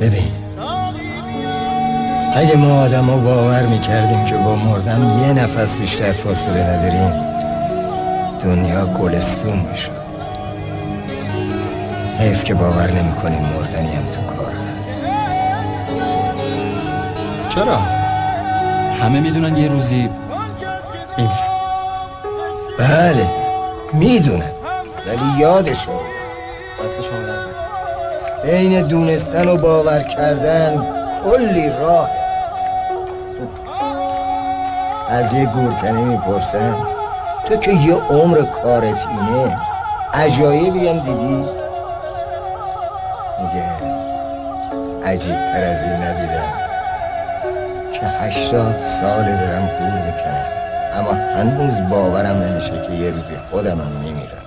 ببین، اگه ما آدم ها باور میکردیم که با مردن یه نفس بیشتر فاصله نداریم، دنیا گلستون میشد. حیف که باور نمیکنیم مردنی هم تو کار هست. چرا؟ همه میدونن یه روزی میمیرن. بله میدونن، ولی یادشون دست شما در نکنه. بین دونستن و باور کردن کلی راه. از یه گورکنی میپرسن تو که یه عمر کارت اینه عجایبی هم دیدی؟ میگه عجیب تر از این ندیدم که 80 ساله دارم گور میکنم، اما هنوز باورم نمیشه که یه روزی خودم هم میمیرم.